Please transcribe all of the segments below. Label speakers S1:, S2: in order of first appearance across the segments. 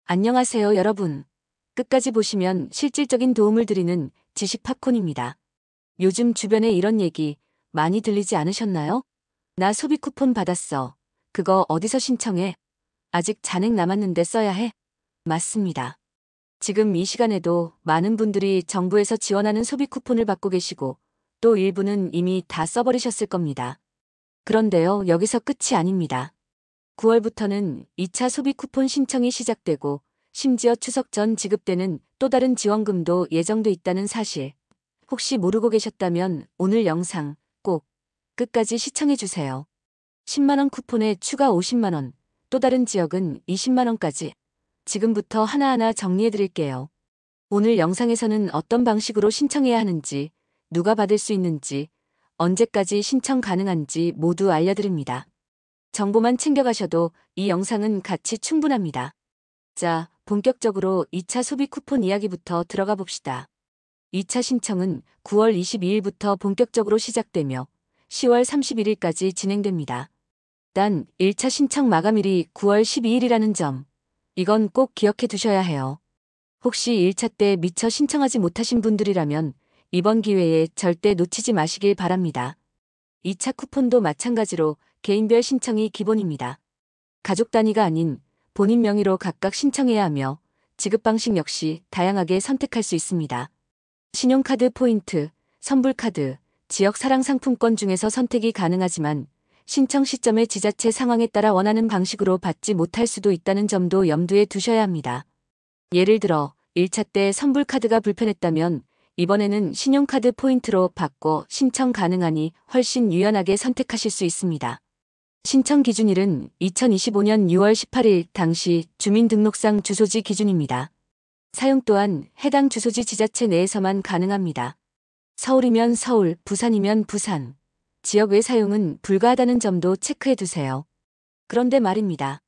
S1: 안녕하세요, 여러분. 끝까지 보시면 실질적인 도움을 드리는 지식 팝콘입니다. 요즘 주변에 이런 얘기 많이 들리지 않으셨나요? 나 소비 쿠폰 받았어. 그거 어디서 신청해? 아직 잔액 남았는데 써야 해? 맞습니다. 지금 이 시간에도 많은 분들이 정부에서 지원하는 소비 쿠폰을 받고 계시고 또 일부는 이미 다 써버리셨을 겁니다. 그런데요, 여기서 끝이 아닙니다. 9월부터는 2차 소비 쿠폰 신청이 시작되고 심지어 추석 전 지급되는 또 다른 지원금도 예정돼 있다는 사실. 혹시 모르고 계셨다면 오늘 영상 꼭 끝까지 시청해주세요. 10만원 쿠폰에 추가 50만원, 또 다른 지역은 20만원까지. 지금부터 하나하나 정리해드릴게요. 오늘 영상에서는 어떤 방식으로 신청해야 하는지, 누가 받을 수 있는지, 언제까지 신청 가능한지 모두 알려드립니다. 정보만 챙겨가셔도 이 영상은 가치 충분합니다. 자, 본격적으로 2차 소비 쿠폰 이야기부터 들어가 봅시다. 2차 신청은 9월 22일부터 본격적으로 시작되며 10월 31일까지 진행됩니다. 단 1차 신청 마감일이 9월 12일이라는 점. 이건 꼭 기억해 두셔야 해요. 혹시 1차 때 미처 신청하지 못하신 분들이라면 이번 기회에 절대 놓치지 마시길 바랍니다. 2차 쿠폰도 마찬가지로 개인별 신청이 기본입니다. 가족 단위가 아닌 본인 명의로 각각 신청해야 하며 지급 방식 역시 다양하게 선택할 수 있습니다. 신용카드 포인트, 선불카드, 지역 사랑 상품권 중에서 선택이 가능하지만 신청 시점의 지자체 상황에 따라 원하는 방식으로 받지 못할 수도 있다는 점도 염두에 두셔야 합니다. 예를 들어 1차 때 선불카드가 불편했다면 이번에는 신용카드 포인트로 바꿔 신청 가능하니 훨씬 유연하게 선택하실 수 있습니다. 신청 기준일은 2025년 6월 18일 당시 주민등록상 주소지 기준입니다. 사용 또한 해당 주소지 지자체 내에서만 가능합니다. 서울이면 서울, 부산이면 부산. 지역 외 사용은 불가하다는 점도 체크해 두세요. 그런데 말입니다.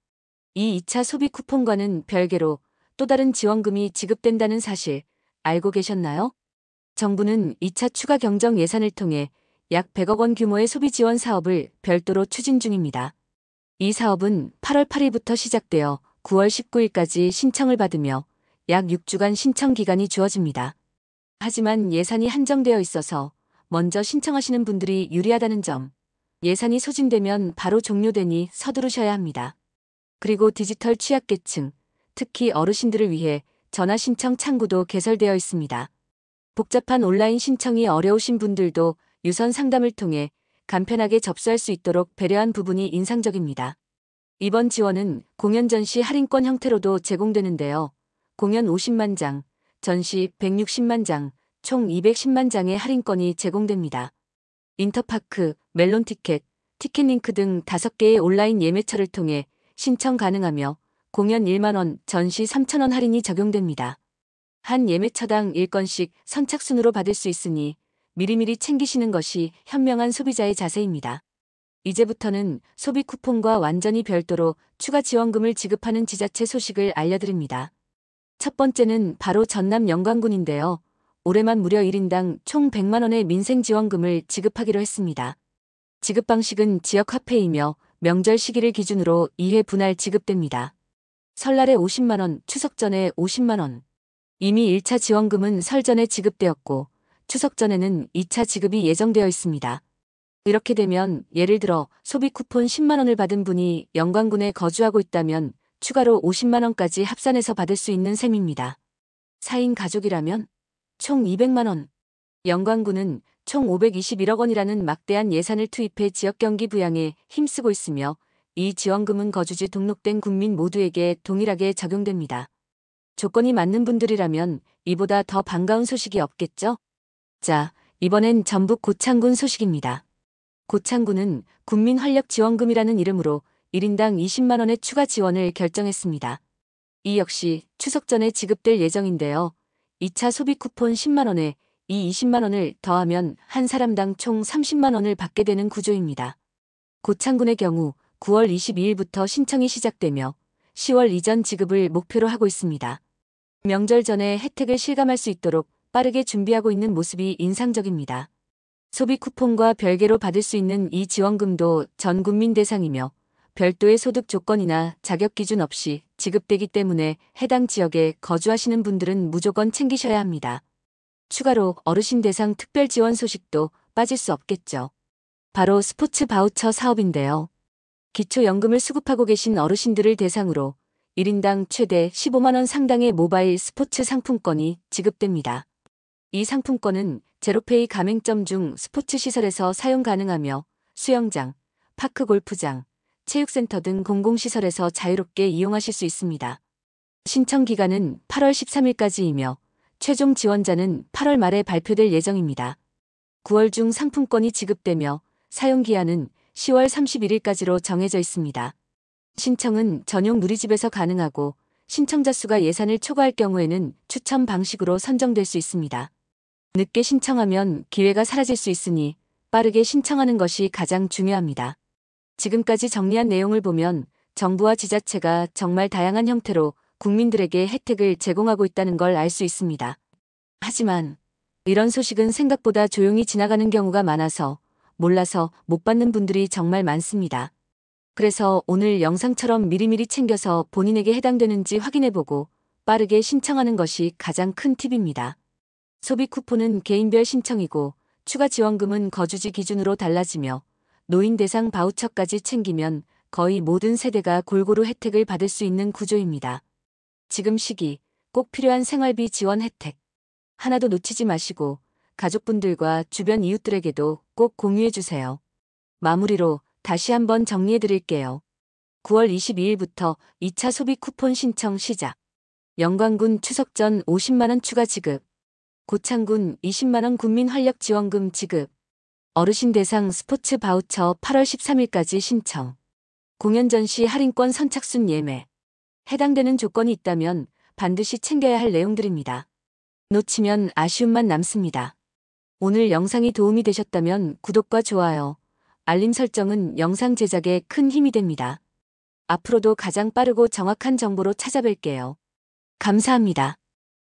S1: 이 2차 소비 쿠폰과는 별개로 또 다른 지원금이 지급된다는 사실 알고 계셨나요? 정부는 2차 추가 경정 예산을 통해 약 100억 원 규모의 소비 지원 사업을 별도로 추진 중입니다. 이 사업은 8월 8일부터 시작되어 9월 19일까지 신청을 받으며 약 6주간 신청 기간이 주어집니다. 하지만 예산이 한정되어 있어서 먼저 신청하시는 분들이 유리하다는 점. 예산이 소진되면 바로 종료되니 서두르셔야 합니다. 그리고 디지털 취약계층, 특히 어르신들을 위해 전화 신청 창구도 개설되어 있습니다. 복잡한 온라인 신청이 어려우신 분들도 유선 상담을 통해 간편하게 접수할 수 있도록 배려한 부분이 인상적입니다. 이번 지원은 공연 전시 할인권 형태로도 제공되는데요. 공연 50만 장, 전시 160만 장, 총 210만 장의 할인권이 제공됩니다. 인터파크, 멜론 티켓, 티켓링크 등 5개의 온라인 예매처를 통해 신청 가능하며 공연 1만 원, 전시 3천 원 할인이 적용됩니다. 한 예매처당 1건씩 선착순으로 받을 수 있으니 미리미리 챙기시는 것이 현명한 소비자의 자세입니다. 이제부터는 소비 쿠폰과 완전히 별도로 추가 지원금을 지급하는 지자체 소식을 알려드립니다. 첫 번째는 바로 전남 영광군인데요. 올해만 무려 1인당 총 100만 원의 민생지원금을 지급하기로 했습니다. 지급 방식은 지역 화폐이며 명절 시기를 기준으로 2회 분할 지급됩니다. 설날에 50만 원, 추석 전에 50만 원. 이미 1차 지원금은 설 전에 지급되었고 추석 전에는 2차 지급이 예정되어 있습니다. 이렇게 되면 예를 들어 소비 쿠폰 10만 원을 받은 분이 영광군에 거주하고 있다면 추가로 50만 원까지 합산해서 받을 수 있는 셈입니다. 4인 가족이라면 총 200만 원. 영광군은 총 521억 원이라는 막대한 예산을 투입해 지역 경기 부양에 힘쓰고 있으며 이 지원금은 거주지 등록된 국민 모두에게 동일하게 적용됩니다. 조건이 맞는 분들이라면 이보다 더 반가운 소식이 없겠죠? 자, 이번엔 전북 고창군 소식입니다. 고창군은 국민활력지원금이라는 이름으로 1인당 20만 원의 추가 지원을 결정했습니다. 이 역시 추석 전에 지급될 예정인데요. 2차 소비 쿠폰 10만 원에 이 20만 원을 더하면 한 사람당 총 30만 원을 받게 되는 구조입니다. 고창군의 경우 9월 22일부터 신청이 시작되며 10월 이전 지급을 목표로 하고 있습니다. 명절 전에 혜택을 실감할 수 있도록 빠르게 준비하고 있는 모습이 인상적입니다. 소비 쿠폰과 별개로 받을 수 있는 이 지원금도 전 국민 대상이며 별도의 소득 조건이나 자격 기준 없이 지급되기 때문에 해당 지역에 거주하시는 분들은 무조건 챙기셔야 합니다. 추가로 어르신 대상 특별 지원 소식도 빠질 수 없겠죠. 바로 스포츠 바우처 사업인데요. 기초연금을 수급하고 계신 어르신들을 대상으로 1인당 최대 15만 원 상당의 모바일 스포츠 상품권이 지급됩니다. 이 상품권은 제로페이 가맹점 중 스포츠 시설에서 사용 가능하며 수영장, 파크 골프장, 체육센터 등 공공시설에서 자유롭게 이용하실 수 있습니다. 신청 기간은 8월 13일까지이며 최종 지원자는 8월 말에 발표될 예정입니다. 9월 중 상품권이 지급되며 사용기한은 10월 31일까지로 정해져 있습니다. 신청은 전용 누리집에서 가능하고 신청자 수가 예산을 초과할 경우에는 추첨 방식으로 선정될 수 있습니다. 늦게 신청하면 기회가 사라질 수 있으니 빠르게 신청하는 것이 가장 중요합니다. 지금까지 정리한 내용을 보면 정부와 지자체가 정말 다양한 형태로 국민들에게 혜택을 제공하고 있다는 걸 알 수 있습니다. 하지만 이런 소식은 생각보다 조용히 지나가는 경우가 많아서 몰라서 못 받는 분들이 정말 많습니다. 그래서 오늘 영상처럼 미리미리 챙겨서 본인에게 해당되는지 확인해보고 빠르게 신청하는 것이 가장 큰 팁입니다. 소비 쿠폰은 개인별 신청이고 추가 지원금은 거주지 기준으로 달라지며 노인 대상 바우처까지 챙기면 거의 모든 세대가 골고루 혜택을 받을 수 있는 구조입니다. 지금 시기 꼭 필요한 생활비 지원 혜택 하나도 놓치지 마시고 가족분들과 주변 이웃들에게도 꼭 공유해주세요. 마무리로 다시 한번 정리해드릴게요. 9월 22일부터 2차 소비 쿠폰 신청 시작. 영광군 추석 전 50만원 추가 지급. 고창군 20만원 국민 활력 지원금 지급. 어르신 대상 스포츠 바우처 8월 13일까지 신청. 공연 전시 할인권 선착순 예매. 해당되는 조건이 있다면 반드시 챙겨야 할 내용들입니다. 놓치면 아쉬움만 남습니다. 오늘 영상이 도움이 되셨다면 구독과 좋아요, 알림 설정은 영상 제작에 큰 힘이 됩니다. 앞으로도 가장 빠르고 정확한 정보로 찾아뵐게요. 감사합니다.